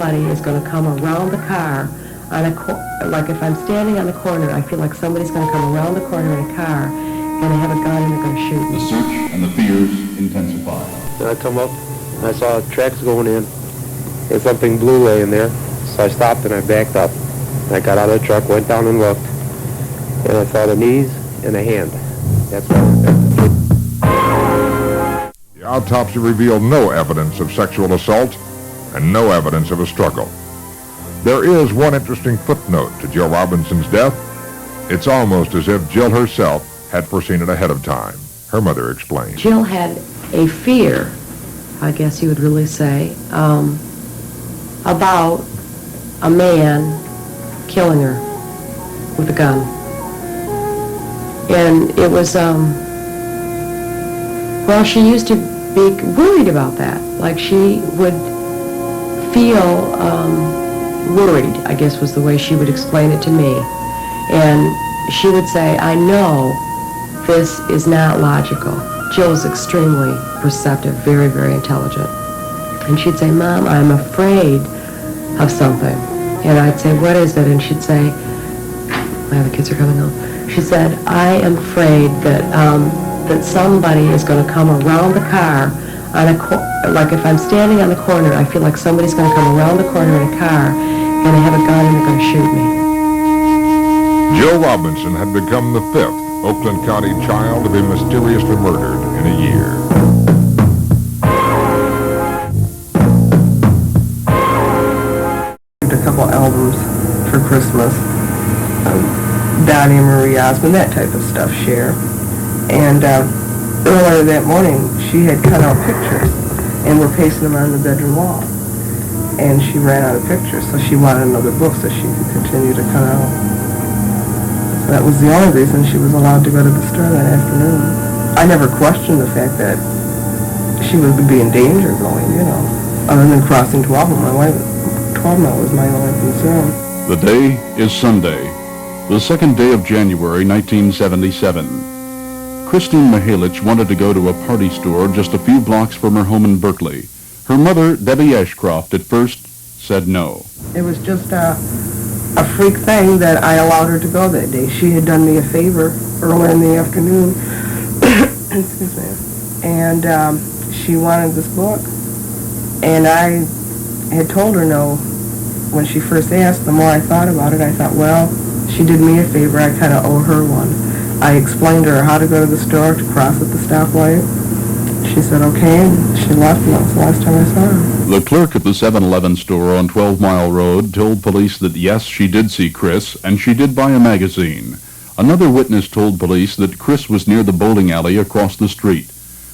somebody is going to come around the car on like if I'm standing on the corner, I feel like somebody's going to come around the corner in a car, going to have a gun and they're going to shoot me. The search and the fears intensified. Then I come up and I saw tracks going in and something blue laying there. So I stopped and I backed up. And I got out of the truck, went down and looked, and I saw the knees and a hand. That's what I went back to sleep. The autopsy revealed no evidence of sexual assault and no evidence of a struggle. There is one interesting footnote to Jill Robinson's death. It's almost as if Jill herself had foreseen it ahead of time. Her mother explained. Jill had a fear, I guess you would really say, about a man killing her with a gun. And it was, well, she used to be worried about that. Like she would feel worried, I guess was the way she would explain it to me. And she would say, I know this is not logical. Jill is extremely perceptive, very, very intelligent. And she'd say, Mom, I'm afraid of something. And I'd say, what is it? And she'd say, the kids are coming home. She said, I am afraid that that somebody is going to come around the car on like if I'm standing on the corner, I feel like somebody's going to come around the corner in a car and they have a gun and they're going to shoot me. Jill Robinson had become the 5th Oakland County child to be mysteriously murdered in a year. A couple albums for Christmas, Donnie and Marie Osmond, that type of stuff, Cher. And earlier that morning, she had cut out pictures, and we're pasting them on the bedroom wall. And she ran out of pictures, so she wanted another book so she could continue to cut out. So that was the only reason she was allowed to go to the store that afternoon. I never questioned the fact that she would be in danger going, you know, other than crossing 12 mile. 12 mile was my only concern. The day is Sunday, the 2nd day of January, 1977. Kristine Mihelich wanted to go to a party store just a few blocks from her home in Berkeley. Her mother, Debbie Ashcroft, at first said no. It was just a freak thing that I allowed her to go that day. She had done me a favor earlier in the afternoon, excuse me, and she wanted this book. And I had told her no when she first asked. The more I thought about it, I thought, well, she did me a favor, I kind of owe her one. I explained to her how to go to the store to cross at the stoplight. She said okay, and she left, and that was the last time I saw her. The clerk at the 7-Eleven store on 12 Mile Road told police that yes, she did see Chris, and she did buy a magazine. Another witness told police that Chris was near the bowling alley across the street.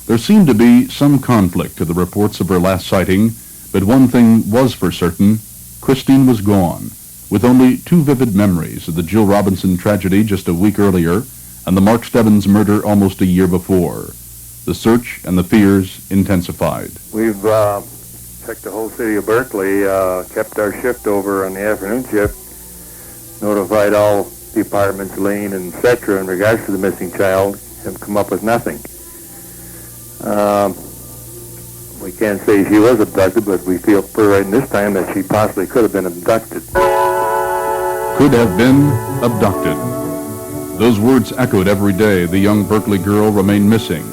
There seemed to be some conflict to the reports of her last sighting, but one thing was for certain: Kristine was gone, with only 2 vivid memories of the Jill Robinson tragedy just a week earlier and the Mark Stebbins murder almost a year before. The search and the fears intensified. We've checked the whole city of Berkeley, kept our shift over on the afternoon shift, notified all departments, lane, and et cetera, in regards to the missing child, have come up with nothing. We can't say she was abducted, but we feel right in this time that she possibly could have been abducted. Could have been abducted. Those words echoed every day. The young Berkeley girl remained missing.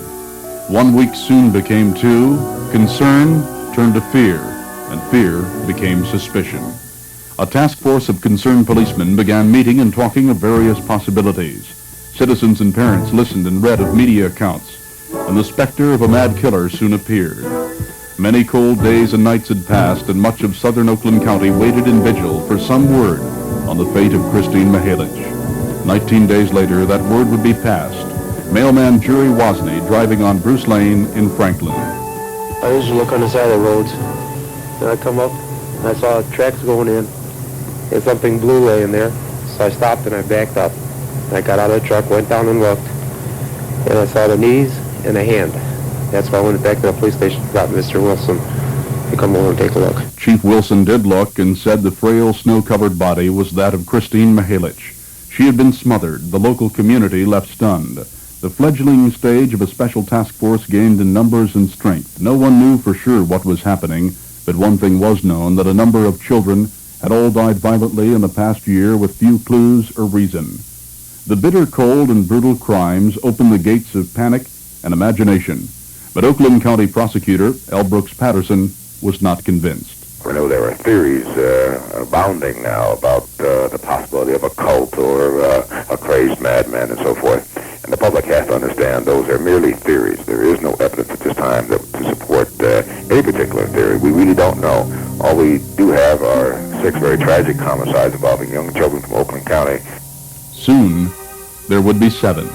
1 week soon became 2. Concern turned to fear, and fear became suspicion. A task force of concerned policemen began meeting and talking of various possibilities. Citizens and parents listened and read of media accounts, and the specter of a mad killer soon appeared. Many cold days and nights had passed, and much of southern Oakland County waited in vigil for some word on the fate of Kristine Mihelich. 19 days later, that word would be passed. Mailman Jerry Wozni driving on Bruce Lane in Franklin. I usually look on the side of the roads. Then I come up and I saw tracks going in and something blue laying there. So I stopped and I backed up. And I got out of the truck, went down and looked, and I saw the knees and a hand. That's why I went back to the police station and got Mr. Wilson to come over and take a look. Chief Wilson did look and said the frail, snow-covered body was that of Kristine Mihelich. She had been smothered. The local community left stunned. The fledgling stage of a special task force gained in numbers and strength. No one knew for sure what was happening, But one thing was known, that a number of children had all died violently in the past year with few clues or reason. The bitter cold and brutal crimes opened the gates of panic and imagination. But Oakland County Prosecutor L. Brooks Patterson was not convinced. We know there are theories abounding now about the possibility of a cult or a crazed madman and so forth. And the public has to understand those are merely theories. There is no evidence at this time to support any particular theory. We really don't know. All we do have are 6 very tragic homicides involving young children from Oakland County. Soon, there would be 7.